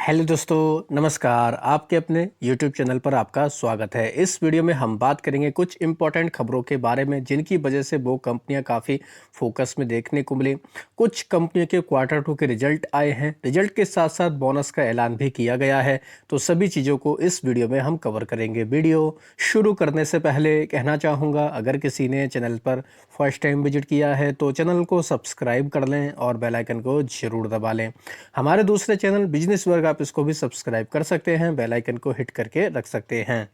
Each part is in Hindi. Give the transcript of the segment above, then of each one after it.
हेलो दोस्तों, नमस्कार। आपके अपने YouTube चैनल पर आपका स्वागत है। इस वीडियो में हम बात करेंगे कुछ इम्पोर्टेंट खबरों के बारे में जिनकी वजह से वो कंपनियां काफ़ी फोकस में देखने को मिली। कुछ कंपनियों के क्वार्टर टू के रिजल्ट आए हैं। रिजल्ट के साथ साथ बोनस का ऐलान भी किया गया है। तो सभी चीज़ों को इस वीडियो में हम कवर करेंगे। वीडियो शुरू करने से पहले कहना चाहूँगा, अगर किसी ने चैनल पर फर्स्ट टाइम विजिट किया है तो चैनल को सब्सक्राइब कर लें और बेल आइकन को ज़रूर दबा लें। हमारे दूसरे चैनल बिजनेस वर्ग आप इसको भी सब्सक्राइब कर सकते हैं, बेल आइकन को हिट करके रख सकते हैं।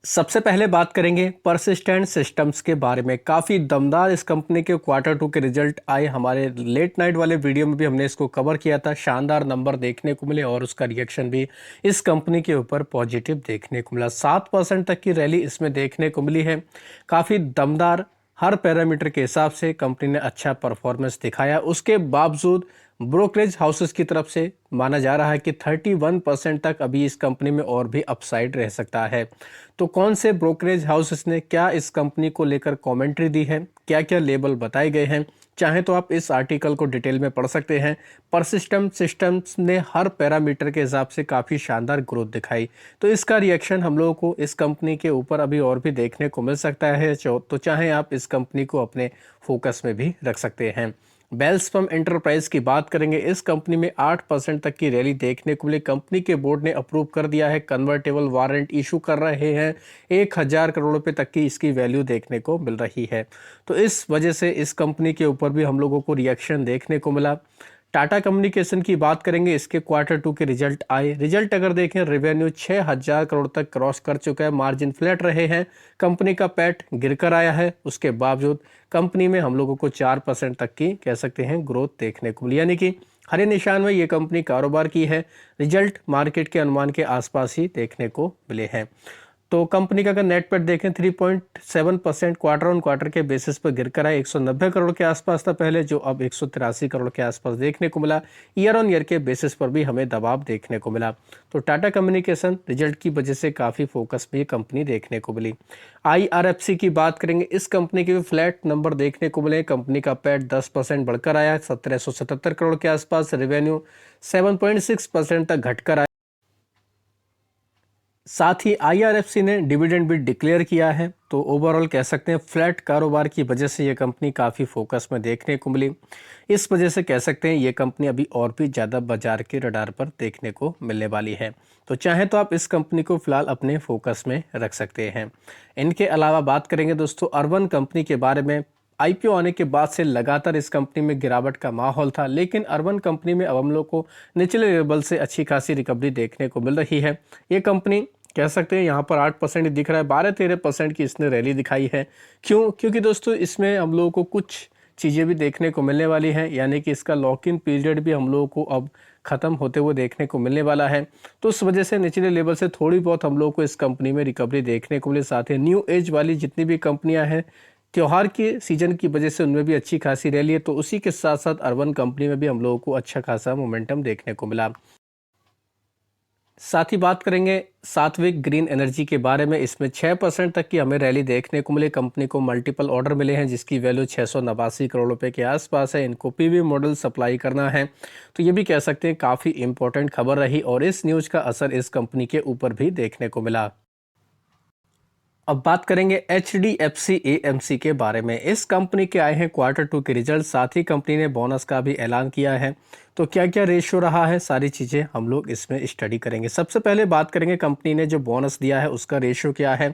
सबसे पहले बात करेंगे परसिस्टेंट सिस्टम्स के बारे में। काफ़ी दमदार इस कंपनी के क्वार्टर टू के रिजल्ट आए। हमारे लेट नाइट वाले वीडियो में भी हमने इसको कवर किया था। शानदार नंबर देखने को मिले और उसका रिएक्शन भी इस कंपनी के ऊपर पॉजिटिव देखने को मिला। 7% तक की रैली इसमें देखने को मिली है। काफ़ी दमदार, हर पैरामीटर के हिसाब से कंपनी ने अच्छा परफॉर्मेंस दिखाया। उसके बावजूद ब्रोकरेज हाउसेस की तरफ से माना जा रहा है कि 31% तक अभी इस कंपनी में और भी अपसाइड रह सकता है। तो कौन से ब्रोकरेज हाउसेस ने क्या इस कंपनी को लेकर कमेंट्री दी है, क्या क्या लेबल बताए गए हैं, चाहे तो आप इस आर्टिकल को डिटेल में पढ़ सकते हैं। परसिस्टेंट सिस्टम्स ने हर पैरामीटर के हिसाब से काफ़ी शानदार ग्रोथ दिखाई। तो इसका रिएक्शन हम लोगों को इस कंपनी के ऊपर अभी और भी देखने को मिल सकता है। तो चाहे आप इस कंपनी को अपने फोकस में भी रख सकते हैं। बेल्सपम एंटरप्राइज की बात करेंगे। इस कंपनी में 8% तक की रैली देखने को मिली। कंपनी के बोर्ड ने अप्रूव कर दिया है, कन्वर्टेबल वारंट इशू कर रहे हैं। 1000 करोड़ रुपए तक की इसकी वैल्यू देखने को मिल रही है। तो इस वजह से इस कंपनी के ऊपर भी हम लोगों को रिएक्शन देखने को मिला। टाटा कम्युनिकेशन की बात करेंगे। इसके क्वार्टर टू के रिजल्ट आए। रिजल्ट अगर देखें, रेवेन्यू 6000 करोड़ तक क्रॉस कर चुका है। मार्जिन फ्लैट रहे हैं। कंपनी का पैट गिरकर आया है। उसके बावजूद कंपनी में हम लोगों को 4% तक की कह सकते हैं ग्रोथ देखने को मिली, यानी कि हरे निशान में ये कंपनी कारोबार की है। रिजल्ट मार्केट के अनुमान के आसपास ही देखने को मिले हैं। तो कंपनी का अगर नेट पेट देखें, 3.7% क्वार्टर ऑन क्वार्टर के बेसिस पर गिरकर आया। 190 करोड़ के आसपास था पहले, जो अब 183 करोड़ के आसपास देखने को मिला। ईयर ऑन ईयर के बेसिस पर भी हमें दबाव देखने को मिला। तो टाटा कम्युनिकेशन रिजल्ट की वजह से काफ़ी फोकस में ये कंपनी देखने को मिली। IRFC की बात करेंगे। इस कंपनी के भी फ्लैट नंबर देखने को मिले। कंपनी का पैट 10% बढ़कर आया, 1777 करोड़ के आसपास। रेवेन्यू 7.6% तक घटकर आया। साथ ही IRFC ने डिविडेंड भी डिक्लेयर किया है। तो ओवरऑल कह सकते हैं फ्लैट कारोबार की वजह से ये कंपनी काफ़ी फोकस में देखने को मिली। इस वजह से कह सकते हैं ये कंपनी अभी और भी ज़्यादा बाजार के रडार पर देखने को मिलने वाली है। तो चाहे तो आप इस कंपनी को फिलहाल अपने फोकस में रख सकते हैं। इनके अलावा बात करेंगे दोस्तों अर्बन कंपनी के बारे में। IPO आने के बाद से लगातार इस कंपनी में गिरावट का माहौल था, लेकिन अर्बन कंपनी में अब हम लोग को निचले लेवल से अच्छी खासी रिकवरी देखने को मिल रही है। ये कंपनी कह सकते हैं यहाँ पर 8% ही दिख रहा है। 12-13% की इसने रैली दिखाई है। क्यों? क्योंकि दोस्तों इसमें हम लोगों को कुछ चीज़ें भी देखने को मिलने वाली हैं, यानी कि इसका लॉक इन पीरियड भी हम लोगों को अब ख़त्म होते हुए देखने को मिलने वाला है। तो उस वजह से निचले लेवल से थोड़ी बहुत हम लोगों को इस कंपनी में रिकवरी देखने को मिले। साथ ही न्यू एज वाली जितनी भी कंपनियां हैं, त्योहार के सीजन की वजह से उनमें भी अच्छी खासी रैली है। तो उसी के साथ साथ अर्बन कंपनी में भी हम लोगों को अच्छा खासा मोमेंटम देखने को मिला। साथ ही बात करेंगे सात्विक ग्रीन एनर्जी के बारे में। इसमें 6% तक की हमें रैली देखने को मिले। कंपनी को मल्टीपल ऑर्डर मिले हैं जिसकी वैल्यू 689 करोड़ रुपए के आसपास है। इनको PV मॉडल सप्लाई करना है। तो ये भी कह सकते हैं काफ़ी इंपॉर्टेंट खबर रही और इस न्यूज़ का असर इस कंपनी के ऊपर भी देखने को मिला। अब बात करेंगे HDFC AMC के बारे में। इस कंपनी के आए हैं क्वार्टर टू के रिजल्ट। साथ ही कंपनी ने बोनस का भी ऐलान किया है। तो क्या क्या रेशियो रहा है, सारी चीज़ें हम लोग इसमें स्टडी करेंगे। सबसे पहले बात करेंगे कंपनी ने जो बोनस दिया है उसका रेशियो क्या है।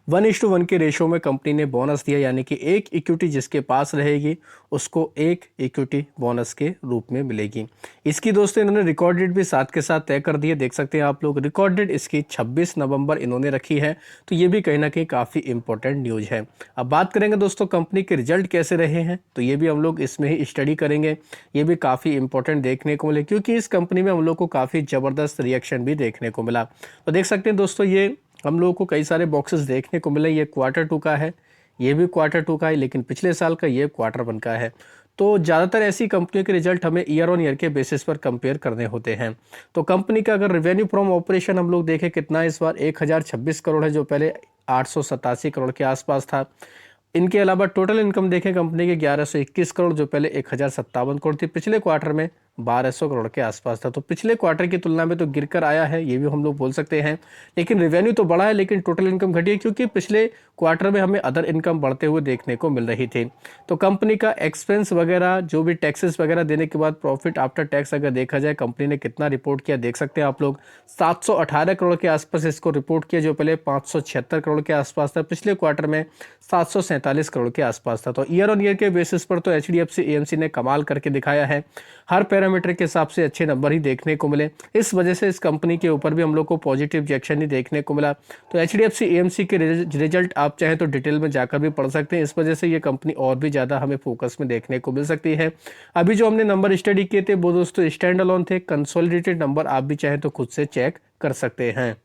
1:1 के रेशियो में कंपनी ने बोनस दिया, यानी कि एक इक्विटी जिसके पास रहेगी उसको एक इक्विटी बोनस के रूप में मिलेगी। इसकी दोस्तों इन्होंने रिकॉर्ड डेट भी साथ के साथ तय कर दी है। देख सकते हैं आप लोग, रिकॉर्ड डेट इसकी 26 नवंबर इन्होंने रखी है। तो ये भी कहीं ना कहीं काफ़ी इंपॉर्टेंट न्यूज़ है। अब बात करेंगे दोस्तों कंपनी के रिजल्ट कैसे रहे हैं, तो ये भी हम लोग इसमें ही स्टडी करेंगे। ये भी काफ़ी इंपॉर्टेंट देखने को मिले क्योंकि इस कंपनी में हम लोग को काफ़ी ज़बरदस्त रिएक्शन भी देखने को मिला। तो देख सकते हैं दोस्तों, ये हम लोगों को कई सारे बॉक्सेस देखने को मिले। ये क्वार्टर टू का है, ये भी क्वार्टर टू का है, लेकिन पिछले साल का ये क्वार्टर वन का है। तो ज़्यादातर ऐसी कंपनियों के रिजल्ट हमें ईयर ऑन ईयर के बेसिस पर कंपेयर करने होते हैं। तो कंपनी का अगर रेवेन्यू फ्रॉम ऑपरेशन हम लोग देखें कितना इस बार 1026 करोड़ है, जो पहले 887 करोड़ के आसपास था। इनके अलावा टोटल इनकम देखें कंपनी के 1121 करोड़, जो पहले 1057 करोड़ थी। पिछले क्वार्टर में 1200 करोड़ के आसपास था। तो पिछले क्वार्टर की तुलना में तो गिरकर आया है, ये भी हम लोग बोल सकते हैं। लेकिन रेवेन्यू तो बढ़ा है, लेकिन टोटल इनकम घटी है, क्योंकि पिछले क्वार्टर में हमें अदर इनकम बढ़ते हुए देखने को मिल रही थी। तो कंपनी का एक्सपेंस वगैरह जो भी टैक्सेस वगैरह देने के बाद प्रॉफिट आफ्टर टैक्स अगर देखा जाए कंपनी ने कितना रिपोर्ट किया, देख सकते हैं आप लोग। 718 करोड़ के आसपास इसको रिपोर्ट किया, जो पहले 576 करोड़ के आसपास था। पिछले क्वार्टर में 747 करोड़ के आसपास था। तो ईयर ऑन ईयर के बेसिस पर तो एचडीएफसी एएमसी ने कमाल करके दिखाया है। हर पैरामीटर के हिसाब से अच्छे नंबर ही देखने को मिले। इस वजह से इस कंपनी के ऊपर भी हम लोग को पॉजिटिव रिएक्शन ही देखने को मिला। तो एचडीएफसी एएमसी के रिजल्ट आप चाहे तो डिटेल में जाकर भी पढ़ सकते हैं। इस वजह से ये कंपनी और भी ज़्यादा हमें फोकस में देखने को मिल सकती है। अभी जो हमने नंबर स्टडी किए थे वो दोस्तों स्टैंड अलोन थे, कंसोलिडेटेड नंबर आप भी चाहे तो खुद से चेक कर सकते हैं।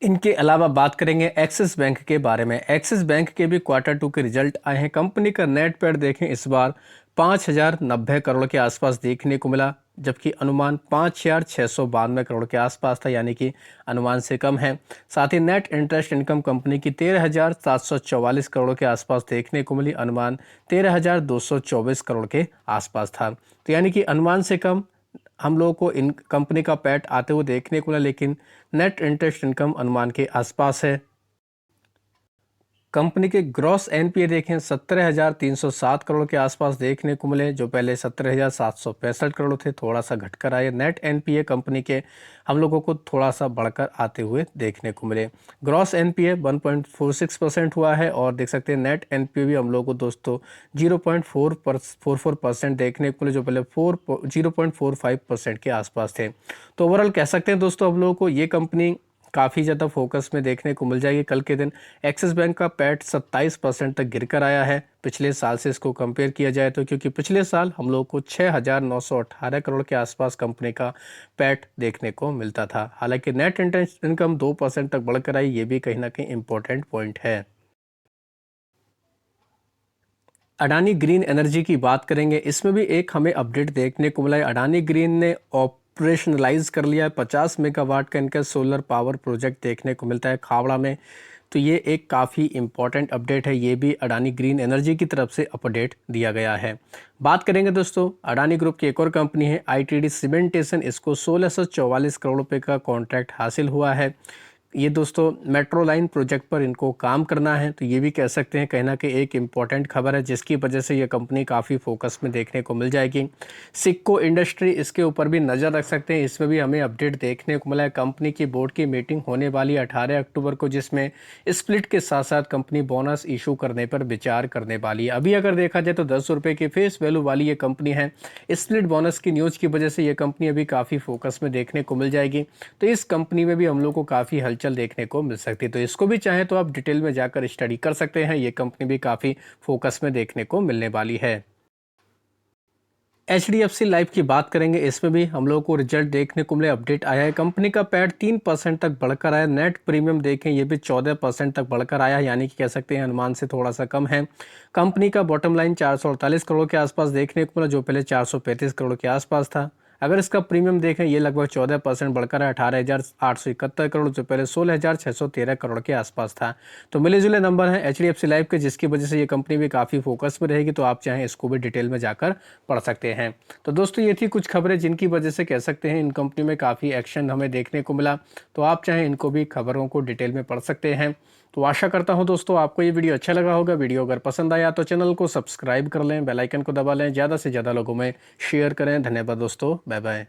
इनके अलावा बात करेंगे एक्सिस बैंक के बारे में। एक्सिस बैंक के भी क्वार्टर 2 के रिजल्ट आए हैं। कंपनी का नेट पेड देखें इस बार 5090 करोड़ के आसपास देखने को मिला, जबकि अनुमान 5692 करोड़ के आसपास था, यानी कि अनुमान से कम है। साथ ही नेट इंटरेस्ट इनकम कंपनी की 13,744 करोड़ के आसपास देखने को मिली, अनुमान 13,224 करोड़ के आसपास था। तो यानी कि अनुमान से कम हम लोगों को इन कंपनी का पैट आते हुए देखने को मिला, लेकिन नेट इंटरेस्ट इनकम अनुमान के आसपास है। कंपनी के ग्रॉस एनपीए देखें 17,307 करोड़ के आसपास देखने को मिले, जो पहले 17,765 करोड़ थे, थोड़ा सा घटकर आए। नेट एनपीए कंपनी के हम लोगों को थोड़ा सा बढ़कर आते हुए देखने को मिले। ग्रॉस एनपीए 1.46% हुआ है, और देख सकते हैं नेट एनपीए भी हम लोगों को दोस्तों 0.44% देखने को मिले, जो पहले 0.45% के आसपास थे। तो ओवरऑल कह सकते हैं दोस्तों हम लोगों को ये कंपनी काफ़ी ज़्यादा फोकस में देखने को मिल जाएगी। कल के दिन एक्सिस बैंक का पैट 27% तक गिरकर आया है पिछले साल से इसको कंपेयर किया जाए तो, क्योंकि पिछले साल हम लोग को 6,918 करोड़ के आसपास कंपनी का पैट देखने को मिलता था। हालांकि नेट इंटरेस्ट इनकम 2% तक बढ़कर आई, ये भी कहीं ना कहीं इंपॉर्टेंट पॉइंट है। अडानी ग्रीन एनर्जी की बात करेंगे, इसमें भी एक हमें अपडेट देखने को मिला है। अडानी ग्रीन ने ऑपरेशनलाइज कर लिया है 50 मेगावाट का इनका सोलर पावर प्रोजेक्ट देखने को मिलता है खावड़ा में। तो ये एक काफ़ी इंपॉर्टेंट अपडेट है, ये भी अडानी ग्रीन एनर्जी की तरफ से अपडेट दिया गया है। बात करेंगे दोस्तों अडानी ग्रुप की एक और कंपनी है आईटीडी सीमेंटेशन, इसको 1644 करोड़ रुपए का कॉन्ट्रैक्ट हासिल हुआ है। ये दोस्तों मेट्रो लाइन प्रोजेक्ट पर इनको काम करना है, तो ये भी कह सकते हैं कहीं ना कहीं एक इम्पॉर्टेंट खबर है, जिसकी वजह से ये कंपनी काफ़ी फोकस में देखने को मिल जाएगी। सिक्को इंडस्ट्री इसके ऊपर भी नज़र रख सकते हैं, इसमें भी हमें अपडेट देखने को मिला है। कंपनी की बोर्ड की मीटिंग होने वाली 18 अक्टूबर को, जिसमें स्प्लिट के साथ साथ कंपनी बोनस इशू करने पर विचार करने वाली है। अभी अगर देखा जाए तो 10 रुपये की फेस वैल्यू वाली ये कंपनी है। स्प्लिट बोनस की न्यूज़ की वजह से ये कंपनी अभी काफ़ी फोकस में देखने को मिल जाएगी। तो इस कंपनी में भी हम लोग को काफ़ी हलचल देखने को मिल सकती है। तो इसको भी चाहे तो आप डिटेल में जाकर स्टडी कर सकते हैं, ये कंपनी भी काफ़ी फोकस में देखने को मिलने वाली है। एचडीएफसी लाइफ की बात करेंगे, इसमें भी हम लोगों को रिजल्ट देखने को मिले, अपडेट आया है। कंपनी का पैड 3% तक बढ़कर आया। नेट प्रीमियम देखें ये भी 14% तक बढ़कर आया, यानी कि कह सकते हैं अनुमान से थोड़ा सा कम है। कंपनी का बॉटम लाइन 448 करोड़ के आसपास देखने को मिला, जो पहले 435 करोड़ के आसपास था। अगर इसका प्रीमियम देखें ये लगभग 14% बढ़कर है, 18,871 करोड़, जो पहले 16,613 करोड़ के आसपास था। तो मिले जुले नंबर हैं एचडीएफसी लाइफ के, जिसकी वजह से ये कंपनी भी काफ़ी फोकस में रहेगी। तो आप चाहें इसको भी डिटेल में जाकर पढ़ सकते हैं। तो दोस्तों ये थी कुछ खबरें जिनकी वजह से कह सकते हैं इन कंपनी में काफ़ी एक्शन हमें देखने को मिला। तो आप चाहें इनको भी खबरों को डिटेल में पढ़ सकते हैं। तो आशा करता हूं दोस्तों आपको ये वीडियो अच्छा लगा होगा। वीडियो अगर पसंद आया तो चैनल को सब्सक्राइब कर लें, बेल आइकन को दबा लें, ज़्यादा से ज़्यादा लोगों में शेयर करें। धन्यवाद दोस्तों, बाय बाय।